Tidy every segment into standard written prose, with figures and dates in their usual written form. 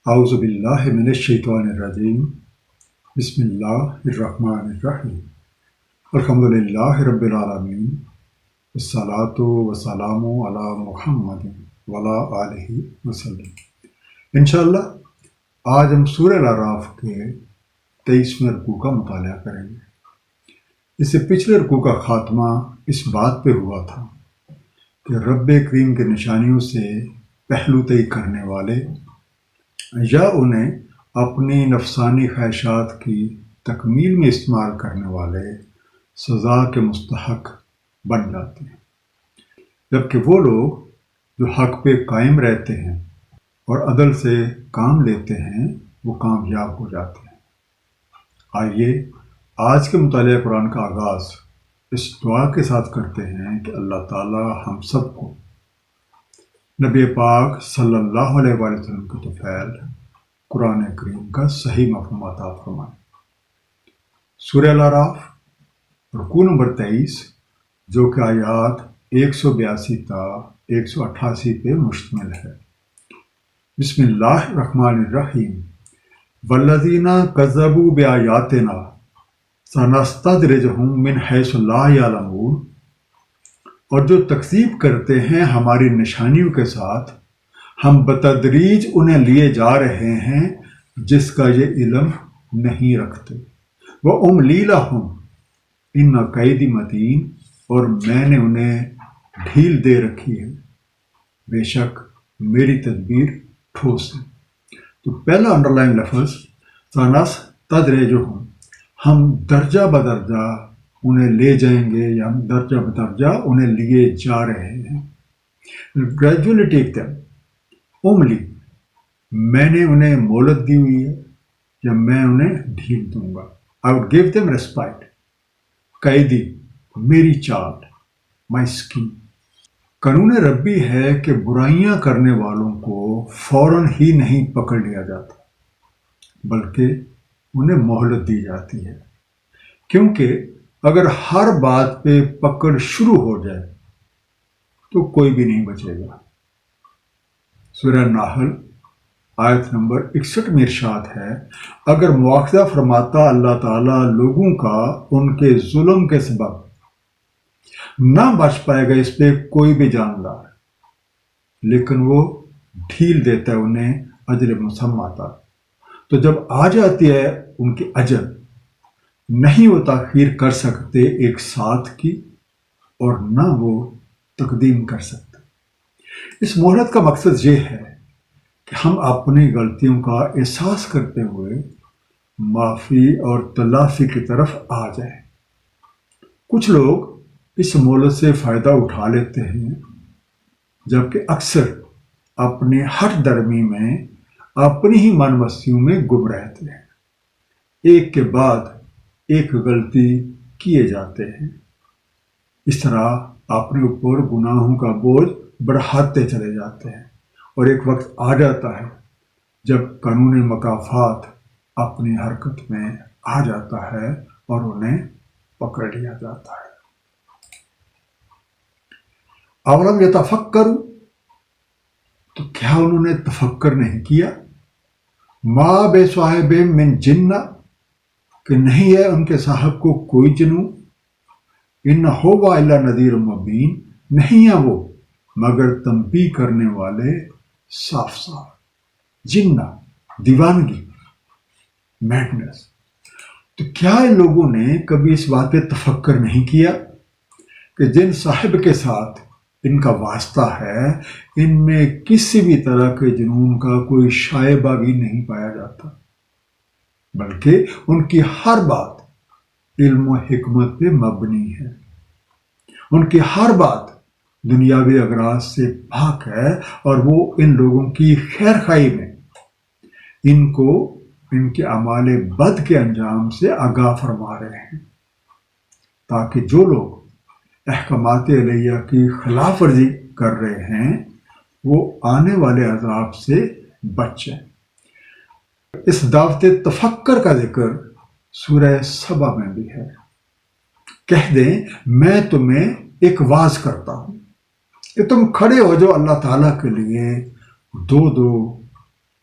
اعوذ باللہ من الشیطان الرجیم بسم اللہ الرحمن الرحیم الحمدللہ رب العالمین والصلاۃ والسلام علی محمد وعلی آلہ وسلم۔ انشاءاللہ آج ہم سورہ الاعراف کے 23ویں رکوع کا مطالعہ کریں گے۔ اس سے پچھلے رکوع کا خاتمہ اس بات پہ ہوا تھا کہ رب کریم کے نشانیوں سے پہلو طئی کرنے والے یا انہیں اپنی نفسانی خواہشات کی تکمیل میں استعمال کرنے والے سزا کے مستحق بن جاتے ہیں، جبکہ وہ لوگ جو حق پہ قائم رہتے ہیں اور عدل سے کام لیتے ہیں وہ کامیاب ہو جاتے ہیں۔ آئیے آج کے مطالعہ قرآن کا آغاز اس دعا کے ساتھ کرتے ہیں کہ اللہ تعالی ہم سب کو نبی پاک صلی اللہ علیہ وآلہ وسلم کے طفیل قرآن کریم کا صحیح مفہوم عطا فرمائے۔ سورہ الاعراف رکوع نمبر 23 جو کہ آیات 182 تا 188 پہ مشتمل ہے۔ بسم اللہ الرحمن الرحیم والذین کذبوا بآیاتنا سنستدرجہم من حیث لا یعلمون، اور جو تکذیب کرتے ہیں ہماری نشانیوں کے ساتھ ہم بتدریج انہیں لیے جا رہے ہیں جس کا یہ علم نہیں رکھتے۔ وَأُمْلِي لَهُمْ إِنَّ کَیدی متین، اور میں نے انہیں ڈھیل دے رکھی ہے، بے شک میری تدبیر ٹھوس ہے۔ تو پہلا انڈر لائن لفظ سنستدرجہم، ہم درجہ بدرجہ انہیں لے جائیں گے یا ہم درجہ بدرجہ انہیں لیے جا رہے ہیں۔ gradually take them، املی میں نے انہیں مہلت دی ہوئی ہے یا میں انہیں ڈھیل دوں گا۔ I would give them respite، قیدی میری چال، my scheme۔ قانون ربی ہے کہ برائیاں کرنے والوں کو فوراً ہی نہیں پکڑ لیا جاتا بلکہ انہیں مہلت دی جاتی ہے، کیونکہ اگر ہر بات پہ پکڑ شروع ہو جائے تو کوئی بھی نہیں بچے گا۔ سورہ نحل آیت نمبر 61 میں ارشاد ہے، اگر مواخذہ فرماتا اللہ تعالیٰ لوگوں کا ان کے ظلم کے سبب، نہ بچ پائے گا اس پہ کوئی بھی جاندار، لیکن وہ ڈھیل دیتا ہے انہیں اجل مسمى تک۔ تو جب آ جاتی ہے ان کی اجل، نہیں وہ تاخیر کر سکتے ایک ساتھ کی اور نہ وہ تقدیم کر سکتے۔ اس مہلت کا مقصد یہ ہے کہ ہم اپنی غلطیوں کا احساس کرتے ہوئے معافی اور تلافی کی طرف آ جائیں۔ کچھ لوگ اس مہلت سے فائدہ اٹھا لیتے ہیں، جبکہ اکثر اپنے ہٹ درمی میں اپنی ہی من مسیوں میں گم رہتے ہیں، ایک کے بعد ایک غلطی کیے جاتے ہیں۔ اس طرح اپنے اوپر گناہوں کا بوجھ بڑھاتے چلے جاتے ہیں، اور ایک وقت آ جاتا ہے جب قانون مکافات اپنی حرکت میں آ جاتا ہے اور انہیں پکڑ لیا جاتا ہے۔ اولم یتفکروا، تو کیا انہوں نے تفکر نہیں کیا؟ ما بصاحب من جنہ، کہ نہیں ہے ان کے صاحب کو کوئی جنوں، ان هو الا نذیر مبین، نہیں ہے وہ مگر تنبیہ کرنے والے صاف صاف۔ جنہ دیوانگی، میڈنس۔ تو کیا ان لوگوں نے کبھی اس بات پہ تفکر نہیں کیا کہ جن صاحب کے ساتھ ان کا واسطہ ہے ان میں کسی بھی طرح کے جنون کا کوئی شائبہ بھی نہیں پایا جاتا، بلکہ ان کی ہر بات علم و حکمت پہ مبنی ہے، ان کی ہر بات دنیاوی اغراض سے پاک ہے، اور وہ ان لوگوں کی خیر خواہی میں ان کو ان کے اعمال بد کے انجام سے آگاہ فرما رہے ہیں، تاکہ جو لوگ احکامات الہیہ کی خلاف ورزی کر رہے ہیں وہ آنے والے عذاب سے بچ جائیں۔ اس دعوت تفکر کا ذکر سورہ سبا میں بھی ہے۔ کہہ دیں میں تمہیں ایک واز کرتا ہوں کہ تم کھڑے ہو جاؤ اللہ تعالیٰ کے لیے دو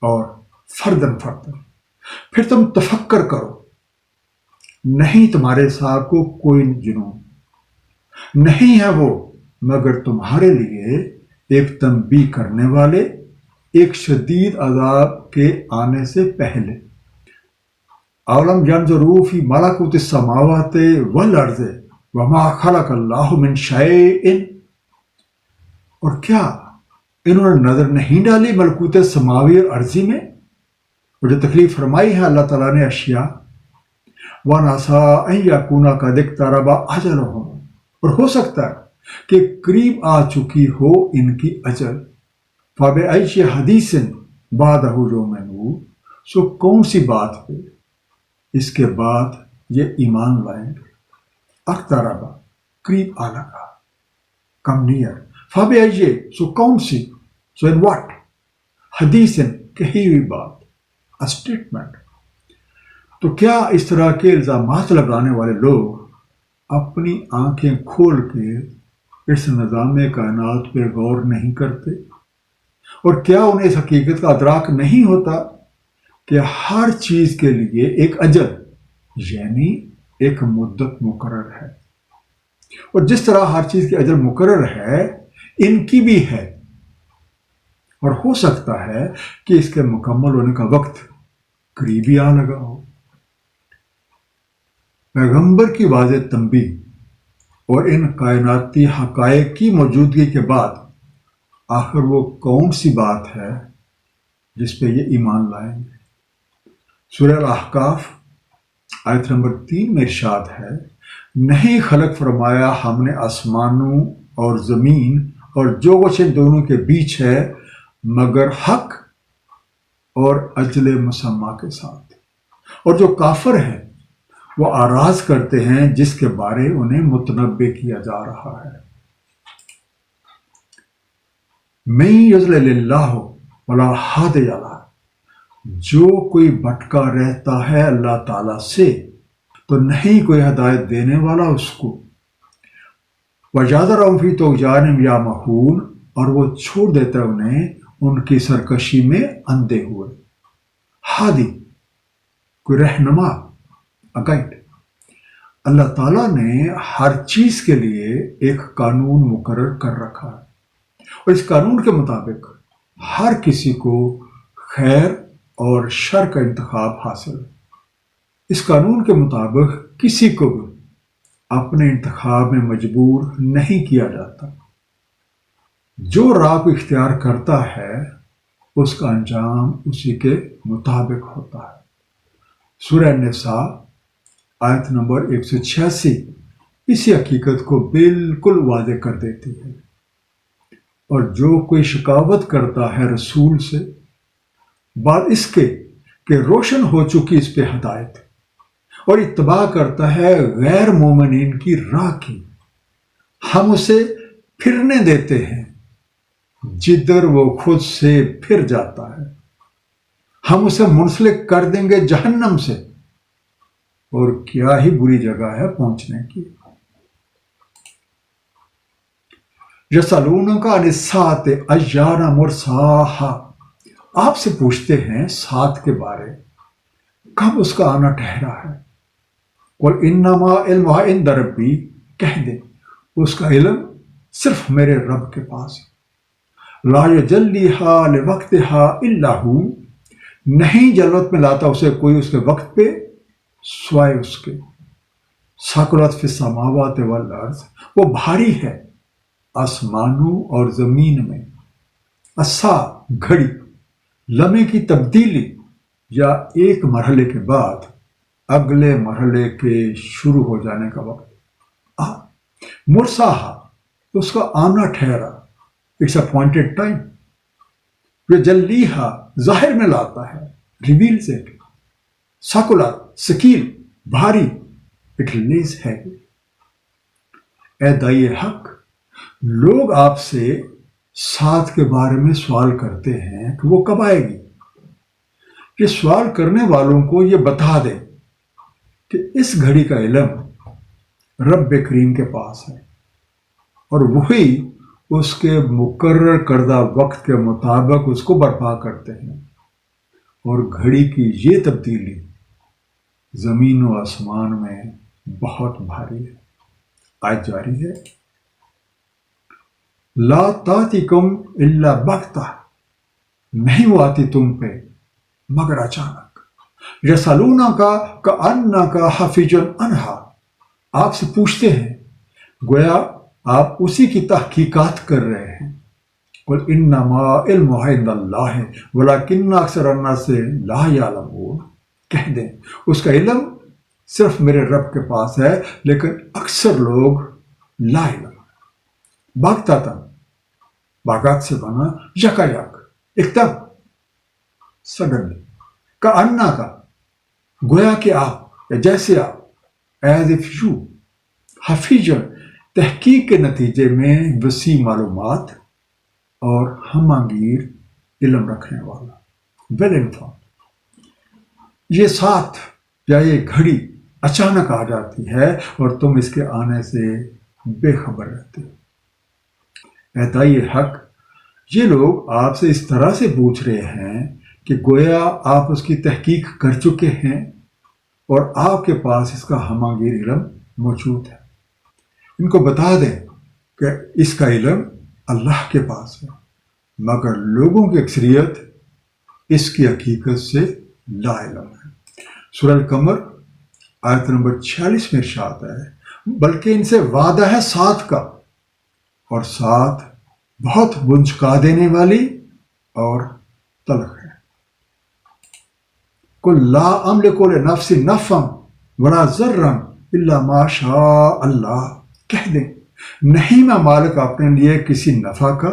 اور فردن فردن. پھر تم تفکر کرو، نہیں تمہارے ساتھ کو کوئی جنون، نہیں ہے وہ مگر تمہارے لیے ایک تنبیہ کرنے والے، ایک شدید عذاب کے آنے سے پہلے. اولم ينظروا فی ملکوت السماوات والارض وما خلق اللہ من شیء، اور کیا انہوں نے نظر نہیں ڈالی ملکوت سماوی اور ارضی میں، اور جو تکلیف فرمائی ہے اللہ تعالیٰ نے اشیاء. وَنَعَسَىٰ أَن يَكُونَ قَدِ اقْتَرَبَ أَجَلُهُمْ، اور ہو سکتا ہے کہ قریب آ چکی ہو ان کی اجل. فَبِأَيِّ حَدِيثٍ بَعْدَهُ يُؤْمِنُونَ، سو کون سی بات پہ اس کے بعد یہ ایمان لائیں گے. اقترب، قریب آ لگا، کم نیئر. فَبِأَيِّ، سو کون سی، سو ان واٹ، حدیث، کہی ہوئی بات، اسٹیٹمنٹ. تو کیا اس طرح کے الزامات لگانے والے لوگ اپنی آنکھیں کھول کے اس نظام کائنات پہ غور نہیں کرتے؟ اور کیا انہیں اس حقیقت کا ادراک نہیں ہوتا کہ ہر چیز کے لیے ایک اجل یعنی ایک مدت مقرر ہے، اور جس طرح ہر چیز کی اجل مقرر ہے ان کی بھی ہے، اور ہو سکتا ہے کہ اس کے مکمل ہونے کا وقت قریبی آ لگا ہو. پیغمبر کی واضح تنبیہ اور ان کائناتی حقائق کی موجودگی کے بعد آخر وہ کون سی بات ہے جس پہ یہ ایمان لائیں گے؟ سورہ الاحقاف آیت نمبر 3 میں ارشاد ہے، نہیں خلق فرمایا ہم نے آسمانوں اور زمین اور جو کچھ ان دونوں کے بیچ ہے مگر حق اور اجل مسمى کے ساتھ. اور جو کافر ہیں وہ اعراض کرتے ہیں جس کے بارے انہیں متنبع کیا جا رہا ہے. من یضلل اللہ ولا ہادی لہ، جو کوئی بھٹکا رہتا ہے اللہ تعالیٰ سے تو نہیں کوئی ہدایت دینے والا اس کو. وَيَذَرُهُمْ فِي طُغْيَانِهِمْ يَعْمَهُونَ، اور وہ چھوڑ دیتا ہے انہیں ان کی سرکشی میں اندھے ہوئے. ہادی، کوئی رہنما، گائیڈ. اللہ تعالیٰ نے ہر چیز کے لیے ایک قانون مقرر کر رکھا ہے، اور اس قانون کے مطابق ہر کسی کو خیر اور شر کا انتخاب حاصل ہے. اس قانون کے مطابق کسی کو بھی اپنے انتخاب میں مجبور نہیں کیا جاتا. جو راہ کو اختیار کرتا ہے اس کا انجام اسی کے مطابق ہوتا ہے. سورہ نساء آیت نمبر 186 اسی حقیقت کو بالکل واضح کر دیتی ہے. اور جو کوئی شکاوت کرتا ہے رسول سے بعد اس کے کہ روشن ہو چکی اس پہ ہدایت، اور اتباع کرتا ہے غیر مومنین کی راہ کی، ہم اسے پھرنے دیتے ہیں جدھر وہ خود سے پھر جاتا ہے. ہم اسے منسلک کر دیں گے جہنم سے، اور کیا ہی بری جگہ ہے پہنچنے کی. یسألونک عن الساعۃ ایان مرساہا، آپ سے پوچھتے ہیں ساتھ کے بارے، کب اس کا آنا ٹھہرا ہے. قل انما علمها عند ربی، کہہ دے اس کا علم صرف میرے رب کے پاس ہے. لا یجلیھا لوقتھا الا ھو، نہیں جلوت میں لاتا اسے کوئی اس کے وقت پہ سوائے اس کے. ثقلت فی السماوات والارض، وہ بھاری ہے آسمانوں اور زمین میں. الساع، گھڑی، لمحے کی تبدیلی یا ایک مرحلے کے بعد اگلے مرحلے کے شروع ہو جانے کا وقت. مرساہا، اس کا آنا ٹھہرا، اٹس اپوائنٹڈ ٹائم. یجلیھا، ظاہر میں لاتا ہے، ریویلز اٹ. ثقلت، ثقیل، بھاری، اٹ لیز ہیوی. اے دائی حق، لوگ آپ سے ساتھ کے بارے میں سوال کرتے ہیں کہ وہ کب آئے گی. یہ سوال کرنے والوں کو یہ بتا دے کہ اس گھڑی کا علم رب کریم کے پاس ہے، اور وہی اس کے مقرر کردہ وقت کے مطابق اس کو برپا کرتے ہیں. اور گھڑی کی یہ تبدیلی زمین و آسمان میں بہت بھاری ہے۔ آیت جاری ہے، لا تاتیکم الا بغتہ، نہیں وہ آتی تم پہ مگر اچانک۔ یسألونک کأنک حفیظ عنہا، آپ سے پوچھتے ہیں گویا آپ اسی کی تحقیقات کر رہے ہیں۔ قل انما علمها عند اللہ ولکن اکثر الناس لا یعلمون، کہہ دیں اس کا علم صرف میرے رب کے پاس ہے لیکن اکثر لوگ لا علم۔ باغتاتا، باغات سے بنا یکا یک، ایک دم، سڈنلی، کا انا کا، گویا کہ آپ یا جیسے آپ، ایز اف یو، حفیظ، تحقیق کے نتیجے میں وسیع معلومات اور ہمانگیر علم رکھنے والا، ویل انفارم۔ یہ ساتھ یا یہ گھڑی اچانک آ جاتی ہے اور تم اس کے آنے سے بے خبر رہتے ہو۔ اعطائے حق، یہ لوگ آپ سے اس طرح سے پوچھ رہے ہیں کہ گویا آپ اس کی تحقیق کر چکے ہیں اور آپ کے پاس اس کا ہمانگیر علم موجود ہے۔ ان کو بتا دیں کہ اس کا علم اللہ کے پاس ہے، مگر لوگوں کی اکثریت اس کی حقیقت سے لا علم ہے۔ سورہ القمر آیت نمبر 46 میں ارشاد ہے، بلکہ ان سے وعدہ ہے ساتھ کا، اور ساتھ بہت بنچکا دینے والی اور تلخ ہے۔ قل لا املک لنفسی نفعا ولا ضرا الا ما شاء اللہ، کہہ دیں نہیں میں مالک اپنے لیے کسی نفع کا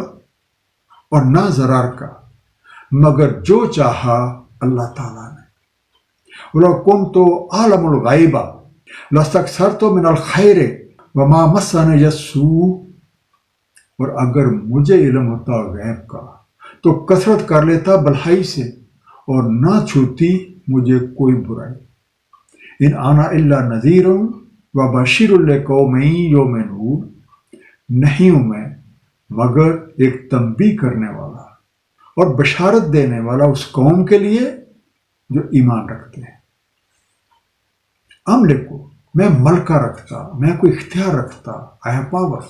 اور نہ ضرر کا مگر جو چاہا اللہ تعالیٰ نے۔ وَلَوْ كُنْتُ أَعْلَمُ الْغَيْبَ لَاسْتَكْثَرْتُ مِنَ الْخَيْرِ وَمَا مَسَّنِيَ السُّوءُ، اور اگر مجھے علم ہوتا غیب کا تو کثرت کر لیتا بھلائی سے اور نہ چھوتی مجھے کوئی برائی۔ ان انا الا نذیر وبشیر لقوم یؤمنون، نہیں ہوں میں مگر ایک تنبیہ کرنے والا اور بشارت دینے والا اس قوم کے لیے جو ایمان رکھتے ہیں۔ املکو، میں ملکہ رکھتا، میں کوئی اختیار رکھتا، آئی ہیو پاور،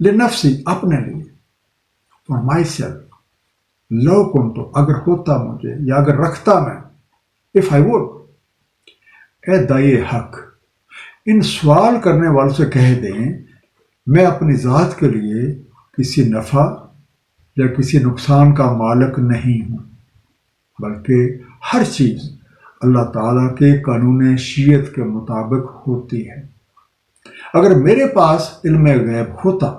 لنفسی، اپنے لیے، فار مائی سیلف، لو کنتو، اگر ہوتا مجھے یا اگر رکھتا میں، if I would۔ اے دائی حق، ان سوال کرنے والوں سے کہہ دیں میں اپنی ذات کے لیے کسی نفع یا کسی نقصان کا مالک نہیں ہوں، بلکہ ہر چیز اللہ تعالیٰ کے قانون شریعت کے مطابق ہوتی ہے۔ اگر میرے پاس علم غیب ہوتا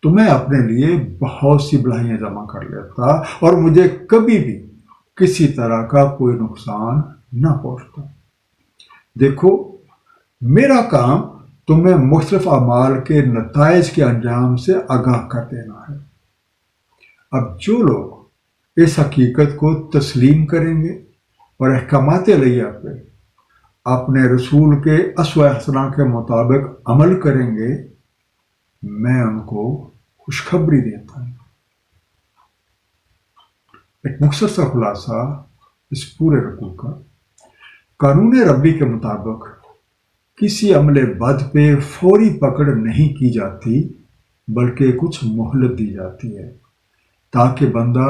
تو میں اپنے لیے بہت سی بلائیاں جمع کر لیتا اور مجھے کبھی بھی کسی طرح کا کوئی نقصان نہ پہنچتا۔ دیکھو، میرا کام تمہیں مختلف اعمال کے نتائج کے انجام سے آگاہ کر دینا ہے۔ اب جو لوگ اس حقیقت کو تسلیم کریں گے اور احکامات علیہ پہ اپنے رسول کے اسوہ حسنہ کے مطابق عمل کریں گے، میں ان کو خوشخبری دیتا ہوں۔ ایک مختصر سا خلاصہ اس پورے رکوع کا، قانون ربی کے مطابق کسی عمل بد پہ فوری پکڑ نہیں کی جاتی بلکہ کچھ مہلت دی جاتی ہے تاکہ بندہ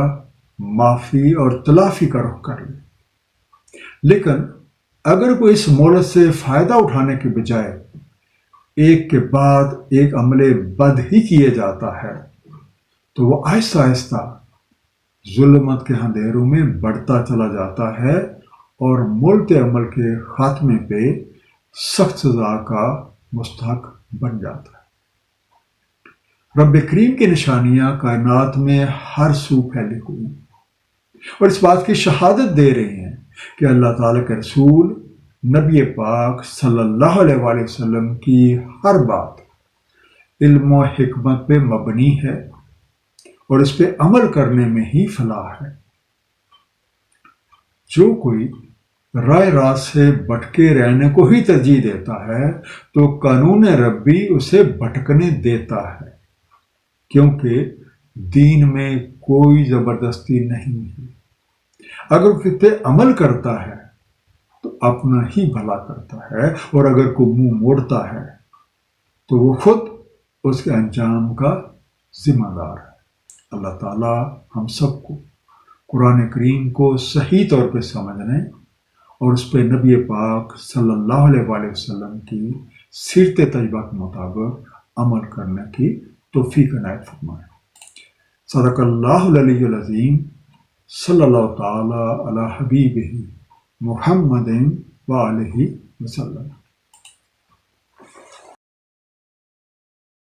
معافی اور تلافی کا رخ کر لے۔ لیکن اگر کوئی اس مہلت سے فائدہ اٹھانے کے بجائے ایک کے بعد ایک عمل بد ہی کیے جاتا ہے تو وہ آہستہ آہستہ ظلمت کے اندھیروں میں بڑھتا چلا جاتا ہے اور ملت عمل کے خاتمے پہ سخت سزا کا مستحق بن جاتا ہے۔ رب کریم کی نشانیاں کائنات میں ہر سو پھیلی ہوئی ہیں اور اس بات کی شہادت دے رہی ہیں کہ اللہ تعالیٰ کے رسول نبی پاک صلی اللہ علیہ وآلہ وسلم کی ہر بات علم و حکمت پہ مبنی ہے اور اس پہ عمل کرنے میں ہی فلاح ہے۔ جو کوئی رائے راست سے بھٹکے رہنے کو ہی ترجیح دیتا ہے تو قانون ربی اسے بھٹکنے دیتا ہے، کیونکہ دین میں کوئی زبردستی نہیں ہے۔ اگر اس پہ عمل کرتا ہے تو اپنا ہی بھلا کرتا ہے، اور اگر کوئی منہ موڑتا ہے تو وہ خود اس کے انجام کا ذمہ دار ہے۔ اللہ تعالیٰ ہم سب کو قرآن کریم کو صحیح طور پہ سمجھنے اور اس پہ نبی پاک صلی اللہ علیہ وآلہ وسلم کی سیرت طیبہ کے مطابق عمل کرنے کی توفیق عنایت فرمائے۔ صدق اللہ العلی العظیم، صلی اللہ تعالی علی حبیبہ محمد وآلہ وسلم۔